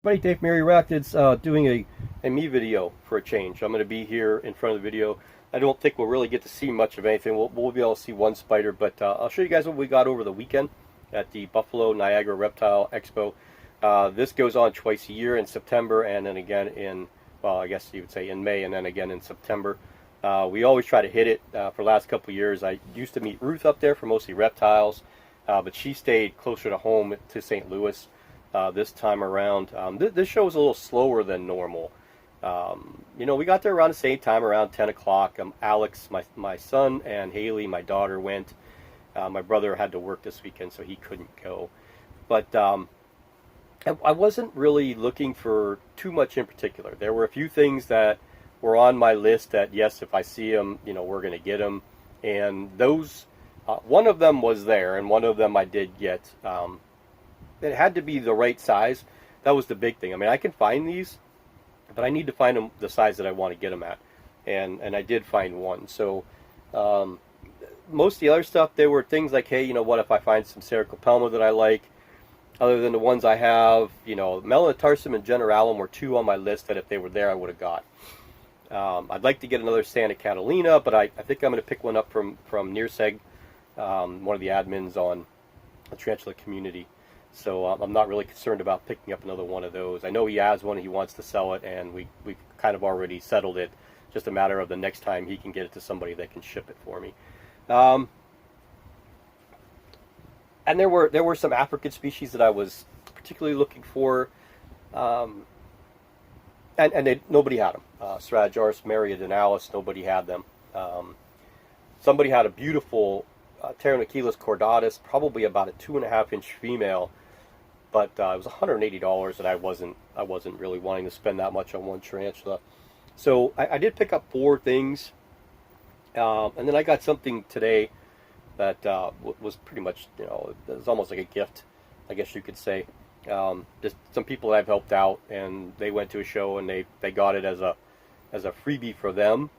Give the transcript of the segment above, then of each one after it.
Buddy, Dave from Arachnids, doing a me video for a change. I'm going to be here in front of the video. I don't think we'll really get to see much of anything. We'll be able to see one spider, but I'll show you guys what we got over the weekend at the Buffalo Niagara Reptile Expo. This goes on twice a year in September and then again in, well, I guess you would say in May and then again in September. We always try to hit it. For the last couple of years, I used to meet Ruth up there for mostly reptiles, but she stayed closer to home to St. Louis. This time around. This show was a little slower than normal. We got there around the same time, around 10 o'clock. Alex, my son, and Haley, my daughter, went. My brother had to work this weekend, so he couldn't go. But I wasn't really looking for too much in particular. There were a few things that were on my list that, yes, if I see them, we're going to get them. And those, one of them was there, and one of them I did get. It had to be the right size. That was the big thing. I mean, I can find these, but I need to find them the size that I want to get them at. And I did find one. So most of the other stuff, there were things like, hey, what if I find some Sericopelma that I like? Other than the ones I have, Melanotarsum and Generalum were two on my list that if they were there, I would have got. I'd like to get another Santa Catalina, but I think I'm going to pick one up from Nearseg, one of the admins on the tarantula community. So I'm not really concerned about picking up another one of those. I know he has one, he wants to sell it, and we've kind of already settled it. Just a matter of the next time he can get it to somebody that can ship it for me. And there were some African species that I was particularly looking for, and nobody had them. Stratojaurus meridionalis, nobody had them. Somebody had a beautiful Pteronachilus cordatus, probably about a 2.5-inch female. But it was $180, and I wasn't really wanting to spend that much on one tarantula. So I did pick up 4 things, and then I got something today that was pretty much, it was almost like a gift, I guess you could say. Just some people that I've helped out, and they went to a show and they got it as a freebie for them,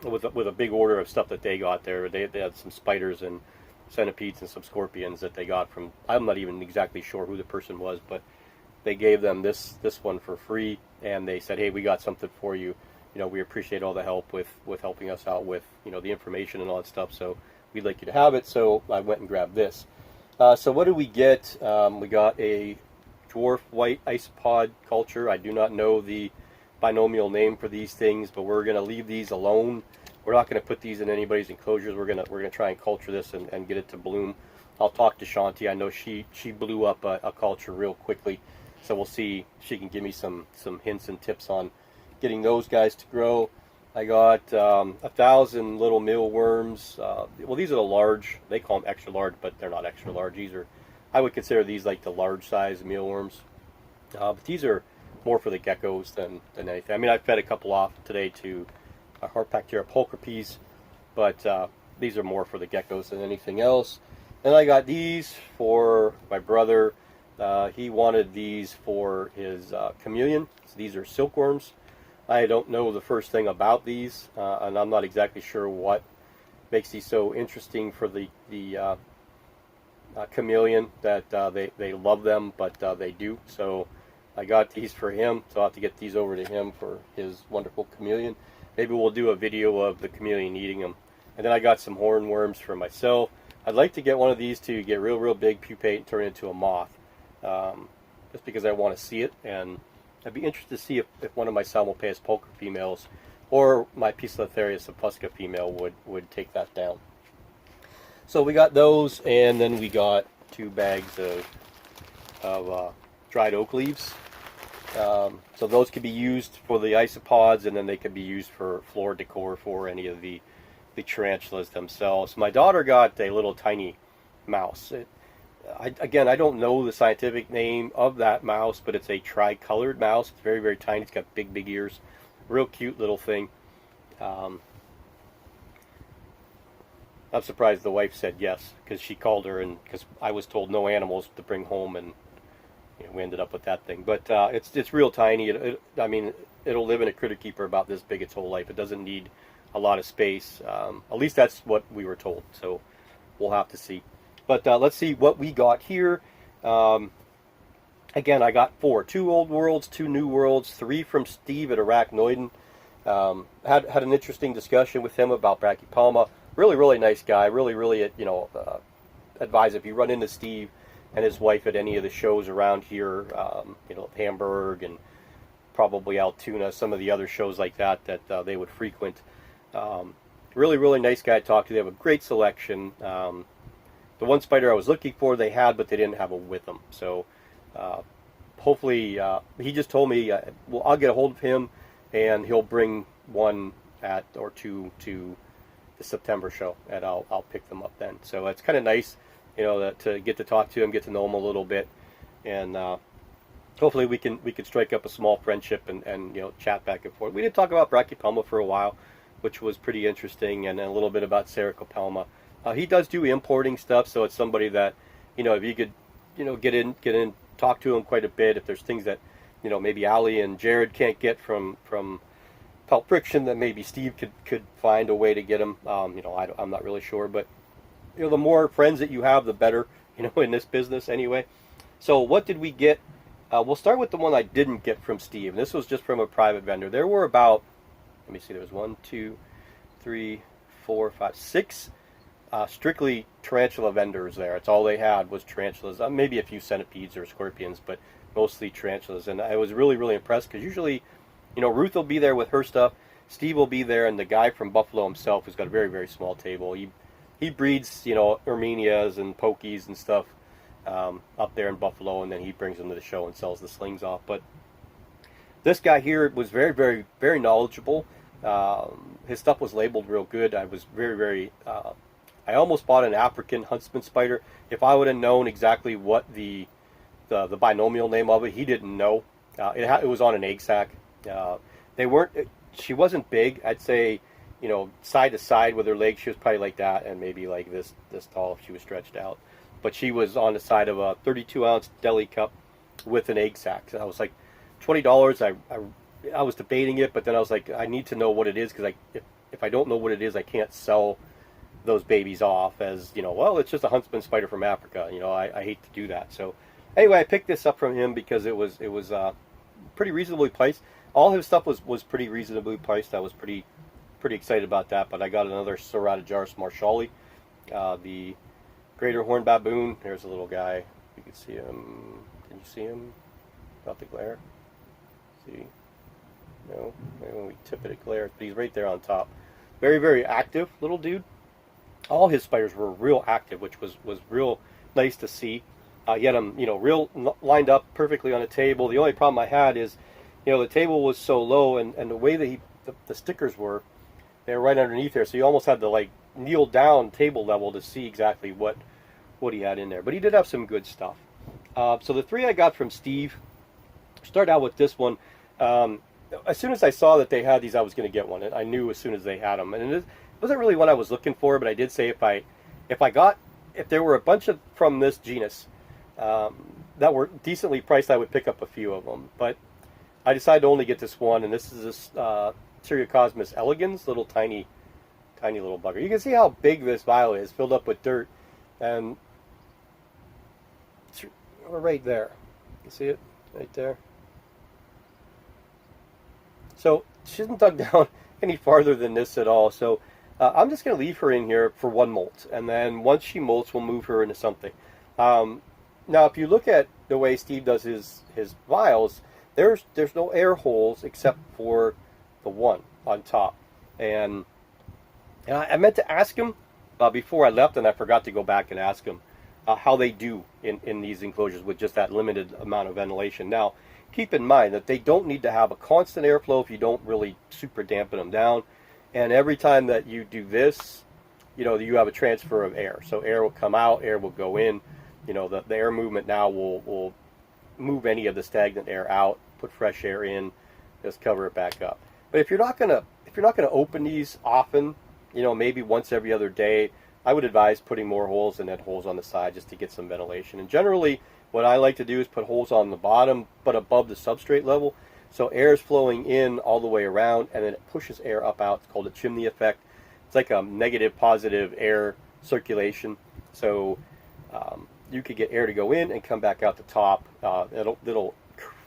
with a big order of stuff that they got there. They had some spiders and centipedes and some scorpions that they got from, I'm not even exactly sure who the person was, but they gave them this one for free, and they said, hey, we got something for you. We appreciate all the help with helping us out with the information and all that stuff, so we'd like you to have it. So I went and grabbed this. So what did we get? We got a dwarf white isopod culture. I do not know the binomial name for these things, but we're going to leave these alone. We're not going to put these in anybody's enclosures. We're gonna try and culture this and get it to bloom. I'll talk to Shanti. I know she blew up a culture real quickly, so we'll see if she can give me some hints and tips on getting those guys to grow. I got 1,000 little mealworms. Well, these are the large. They call them extra large, but they're not extra large. I would consider these like the large size mealworms. But these are more for the geckos than anything. I mean, I fed a couple off today to Harpactira pulchripes, but these are more for the geckos than anything else. And I got these for my brother. He wanted these for his chameleon. So these are silkworms. I don't know the first thing about these, and I'm not exactly sure what makes these so interesting for the chameleon that they love them, but they do. So I got these for him, so I'll have to get these over to him for his wonderful chameleon. Maybe we'll do a video of the chameleon eating them. And then I got some hornworms for myself. I'd like to get one of these to get real big, pupate, and turn into a moth. Just because I want to see it. And I'd be interested to see if one of my Salmopaeus pulchra females or my Poecilotherius sapusca female would take that down. So we got those, and then we got 2 bags of dried oak leaves. So those could be used for the isopods, and then they could be used for floor decor for any of the tarantulas themselves. My daughter got a little tiny mouse. Again, I don't know the scientific name of that mouse, but it's a tricolored mouse. It's very tiny. It's got big ears. Real cute little thing. I'm surprised the wife said yes, because she called her, and because I was told no animals to bring home, and we ended up with that thing. But it's real tiny. I mean, it'll live in a critter keeper about this big its whole life. It doesn't need a lot of space. At least that's what we were told. So we'll have to see. But let's see what we got here. again, I got 4, 2 old worlds, 2 new worlds, 3 from Steve at Arachnoid. Had an interesting discussion with him about Brachypelma. Really, really nice guy. Really, really, advise if you run into Steve and his wife at any of the shows around here, Hamburg and probably Altoona, some of the other shows like that they would frequent. Really, really nice guy to talk to. They have a great selection. The one spider I was looking for, they had, but they didn't have it with them. So hopefully, he just told me, I'll get a hold of him, and he'll bring one or two to the September show, and I'll pick them up then. So it's kind of nice, to get to talk to him, get to know him a little bit, and hopefully we can strike up a small friendship and chat back and forth. We did talk about Brachypelma for a while, which was pretty interesting, and a little bit about Sericopelma. He does do importing stuff, so it's somebody that, if you could, get in, talk to him quite a bit. If there's things that, maybe Allie and Jared can't get from Pelt Friction, that maybe Steve could find a way to get them. I'm not really sure, but the more friends that you have, the better, in this business anyway. So what did we get? We'll start with the one I didn't get from Steve. This was just from a private vendor. There were about, let me see, there was 1, 2, 3, 4, 5, 6 strictly tarantula vendors there. It's all they had was tarantulas. Maybe a few centipedes or scorpions, but mostly tarantulas. And I was really, really impressed because usually, Ruth will be there with her stuff, Steve will be there, and the guy from Buffalo himself has got a very, very small table. He breeds, Armenias and Pokies and stuff up there in Buffalo, and then he brings them to the show and sells the slings off. But this guy here was very, very, very knowledgeable. His stuff was labeled real good. I was very, very... I almost bought an African huntsman spider. If I would have known exactly what the binomial name of it, he didn't know. It was on an egg sac. They weren't. She wasn't big. I'd say, side to side with her legs, she was probably like that, and maybe like this tall if she was stretched out. But she was on the side of a 32-ounce deli cup with an egg sac. So I was like, $20. I was debating it, but then I was like, I need to know what it is, because if I don't know what it is, I can't sell those babies off as, well, it's just a huntsman spider from Africa. I hate to do that. So anyway, I picked this up from him because it was pretty reasonably priced. All his stuff was pretty reasonably priced. I was pretty excited about that. But I got another Ceratojaurus marshalli, the greater horned baboon. There's a little guy. You can see him. Can you see him? About the glare? See? No, maybe when we tip it, it glares. But he's right there on top. Very, very active little dude. All his spiders were real active, which was real nice to see. He had them, real lined up perfectly on a table. The only problem I had is, the table was so low, and the way that the stickers were, they were right underneath there, so you almost had to kneel down table level to see exactly what he had in there. But he did have some good stuff. So the 3 I got from Steve. Start out with this one. As soon as I saw that they had these, I was going to get one. And I knew as soon as they had them. And it wasn't really what I was looking for, but I did say if there were a bunch from this genus that were decently priced, I would pick up a few of them. But I decided to only get this one, and this is this Seriocosmus elegans, little tiny little bugger. You can see how big this vial is, filled up with dirt, and it's right there. You see it right there? So she hasn't dug down any farther than this at all. So I'm just going to leave her in here for one molt, and then once she molts, we'll move her into something. Now, if you look at the way Steve does his vials, there's no air holes except for the one on top. And I meant to ask him before I left, and I forgot to go back and ask him how they do in these enclosures with just that limited amount of ventilation. Now, keep in mind that they don't need to have a constant airflow if you don't really super dampen them down. And every time that you do this, you have a transfer of air. So air will come out, air will go in. The air movement now will move any of the stagnant air out, put fresh air in, just cover it back up. But if you're not gonna open these often, maybe once every other day, I would advise putting more holes and then holes on the side just to get some ventilation. And generally, what I like to do is put holes on the bottom, but above the substrate level, so air is flowing in all the way around, and then it pushes air up out. It's called a chimney effect. It's like a negative, positive air circulation. So you could get air to go in and come back out the top. It'll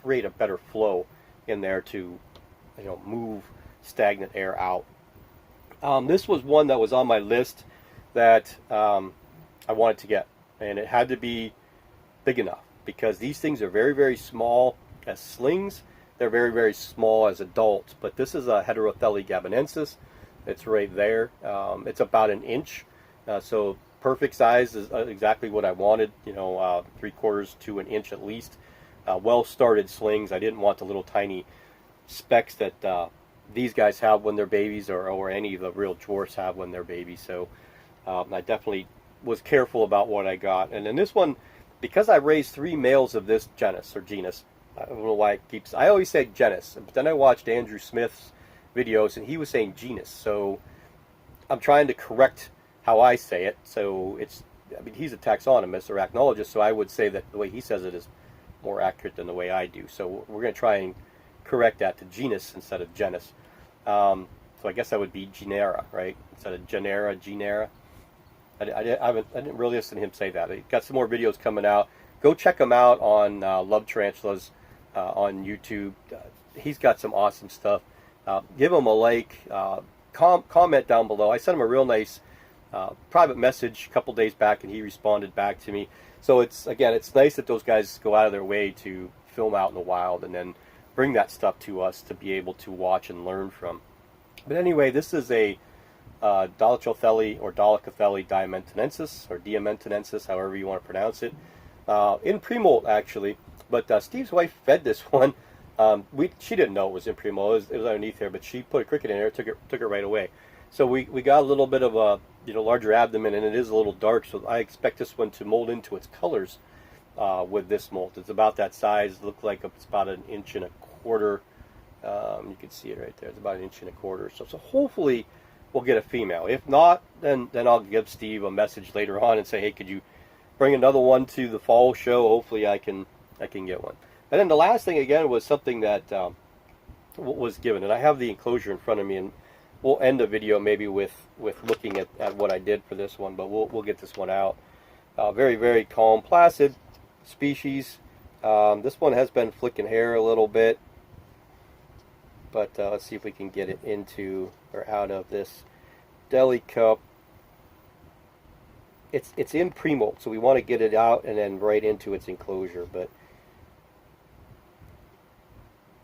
create a better flow in there to, move stagnant air out. This was one that was on my list that I wanted to get, and it had to be big enough because these things are very, very small as slings. They're very, very small as adults, but this is a Heterothelly gabonensis. It's right there. It's about an inch, so perfect size is exactly what I wanted. 3/4 to an inch at least. Well-started slings. I didn't want the little tiny specks that these guys have when they're babies, or any of the real dwarfs have when they're babies. So I definitely was careful about what I got. And then this one, because I raised 3 males of this genus, I don't know why I always say genus, but then I watched Andrew Smith's videos and he was saying genus. So I'm trying to correct how I say it. So he's a taxonomist or arachnologist, so I would say that the way he says it is more accurate than the way I do. So we're going to try and correct that to genus instead of genus. So I guess that would be genera, right? Instead of genera. I didn't really listen to him say that. He got some more videos coming out. Go check him out on Love Tarantulas on YouTube. He's got some awesome stuff. Give him a like. Comment down below. I sent him a real nice private message a couple days back, and he responded back to me. So it's nice that those guys go out of their way to film out in the wild and then bring that stuff to us to be able to watch and learn from. But anyway, this is a Dolichothelly or Dolichothelly diamantinensis or diamantinensis, however you want to pronounce it, in pre-molt actually. But Steve's wife fed this one. She didn't know it was in pre-molt. It was underneath there, but she put a cricket in there, took it right away. So we got a little bit of a larger abdomen, and it is a little dark. So I expect this one to mold into its colors with this molt. It's about that size. Look like it's about 1.25 inches. You can see it right there. It's about 1.25 inches. So hopefully we'll get a female. If not, then I'll give Steve a message later on and say, hey, could you bring another one to the fall show? Hopefully I can get one. And then the last thing again was something that was given, and I have the enclosure in front of me, and we'll end the video maybe with looking at what I did for this one, but we'll get this one out. Very, very calm, placid species. This one has been flicking hair a little bit, but let's see if we can get it into or out of this deli cup. It's in pre-molt, so we want to get it out and then right into its enclosure. But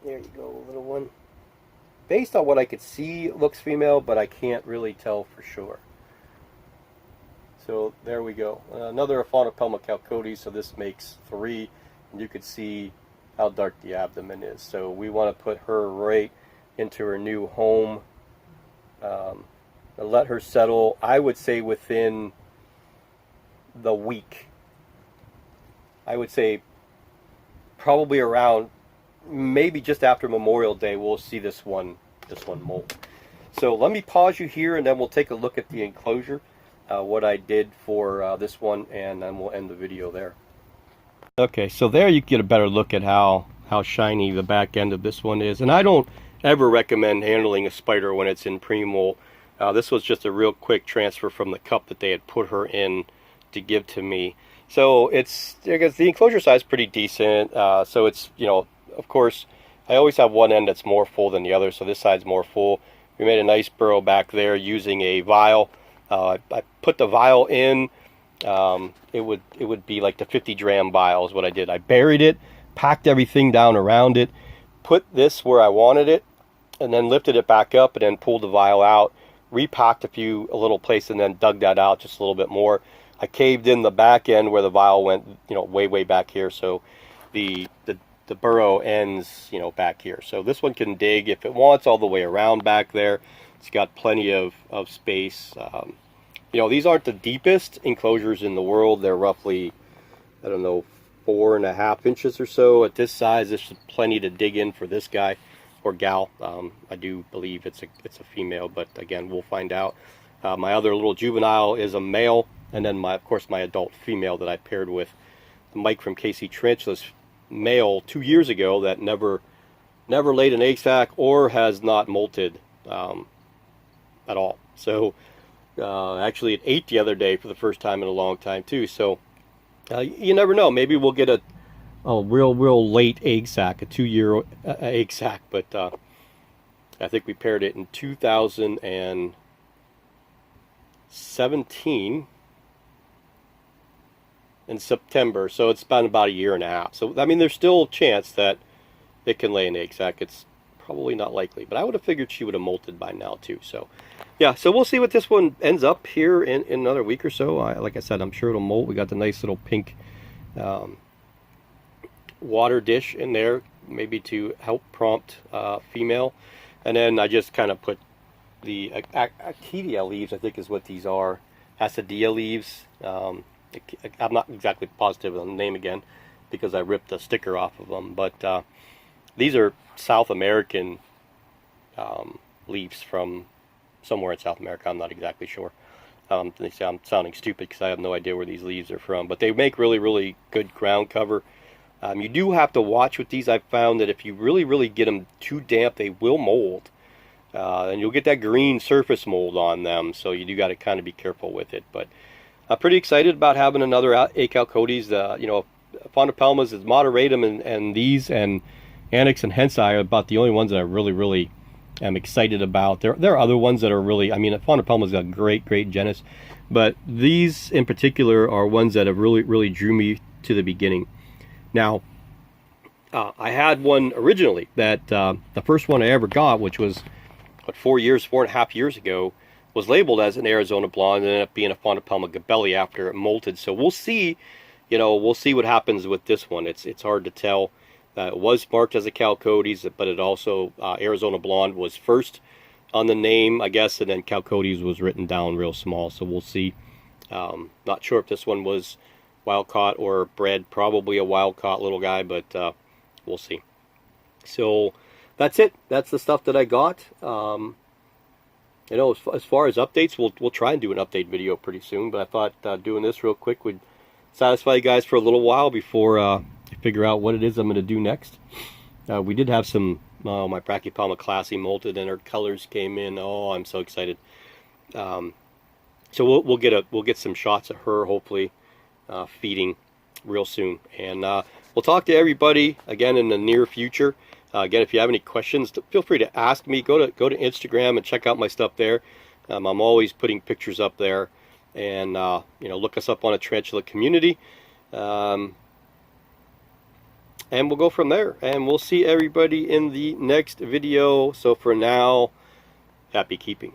there you go, little one. Based on what I could see, it looks female, but I can't really tell for sure. So there we go. Another Aphonopelma chalcodes, so this makes 3. And you could see how dark the abdomen is. So we want to put her right into her new home. And let her settle, I would say, within the week. I would say probably around, maybe just after Memorial Day, we'll see this one molt. So let me pause you here, and then we'll take a look at the enclosure, what I did for this one, and then we'll end the video there. Okay, so there you get a better look at how shiny the back end of this one is. And I don't ever recommend handling a spider when it's in pre-molt. This was just a real quick transfer from the cup that they had put her in to give to me. So I guess the enclosure size is pretty decent. So it's, of course, I always have one end that's more full than the other, so this side's more full. We made a nice burrow back there using a vial. I put the vial in. It would be like the 50-dram vial is what I did. I buried it, packed everything down around it, put this where I wanted it, and then lifted it back up and then pulled the vial out, repacked a little place, and then dug that out just a little bit more. I caved in the back end where the vial went, way back here, so the burrow ends, back here. So this one can dig if it wants all the way around back there. It's got plenty of space. These aren't the deepest enclosures in the world. They're roughly, 4.5 inches or so. At this size, there's plenty to dig in for this guy or gal. I do believe it's a female, but again, we'll find out. My other little juvenile is a male, and then of course my adult female that I paired with Mike from KC Tarantulas male 2 years ago that never laid an egg sac or has not molted at all. So actually it ate the other day for the first time in a long time too. So You never know. Maybe we'll get a real late egg sack, a 2-year egg sack. But I think we paired it in 2017 in September. So it's been about a year and a half. So I mean, there's still a chance that it can lay an egg sack. It's probably not likely, but I would have figured she would have molted by now too. So yeah, so we'll see what this one ends up here in another week or so. Like I said, I'm sure it'll molt. We got the nice little pink water dish in there, maybe to help prompt female. And then I just kind of put the Acadia leaves, I think is what these are. Acidia leaves. I'm not exactly positive on the name again because I ripped the sticker off of them, but these are South American leaves from somewhere in South America. I'm not exactly sure. They say I'm sounding stupid because I have no idea where these leaves are from, but they make really, really good ground cover. You do have to watch with these. I've found that if you really, really get them too damp, they will mold. And you'll get that green surface mold on them, so you do got to kind of be careful with it. But I'm pretty excited about having another Acalcodes. You know, Phonopelmas is moderatum, and these and Annex and Hensi are about the only ones that I really, really am excited about. There are other ones that are really, I mean, Phonopelma's got a great genus, but these in particular are ones that have really, really drew me to the beginning. Now, I had one originally that the first one I ever got, which was what, 4.5 years ago, was labeled as an Arizona Blonde and ended up being a Phonopelma gabelli after it molted. So we'll see, you know, we'll see what happens with this one. It's hard to tell. It was marked as a Chalcodes, but it also, Arizona Blonde was first on the name, I guess, and then Chalcodes was written down real small, so we'll see. Not sure if this one was wild caught or bred, probably a wild caught little guy, but we'll see. So that's it. That's the stuff that I got. You know, as far as updates, we'll try and do an update video pretty soon, but I thought doing this real quick would satisfy you guys for a little while before figure out what it is I'm going to do next. We did have some, my Brachypelma classy molted and her colors came in. Oh, I'm so excited. So we'll get some shots of her hopefully feeding real soon, and we'll talk to everybody again in the near future. Again, if you have any questions, feel free to ask me. Go to Instagram and check out my stuff there. I'm always putting pictures up there, and you know, look us up on a tarantula community. And we'll go from there, and we'll see everybody in the next video. So for now, happy keeping.